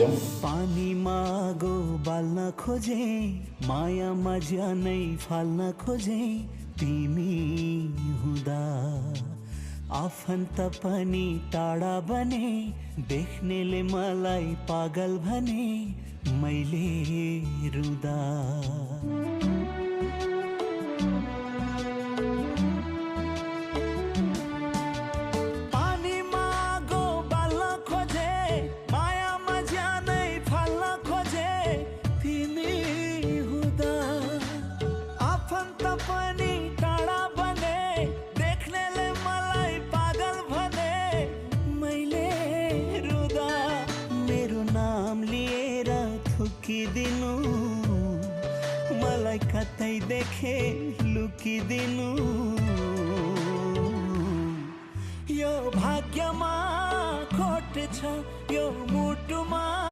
गर्थ्यौ। पानीमा गो बाल्न खोजे, मायामा ज्यानै फाल्न खोजे, तिमी हुँदा आफन्त पनि टाढा बने, देख्नेले मलाई पागल भने, मैले रुँदा। पानीमा गो बाल्न खोजे, मायामा ज्यानै फाल्न खोजे, तिमी हुँदा आफन्त पनि टाढा बने, देख्नेले मलाई पागल भने, मैले रुँदा। मेरो नाम लिएर थुकिदिनु, मलाई कतै देखे लुकिदिनु, यो भाग्यमा खोट छ, यो मुटुमा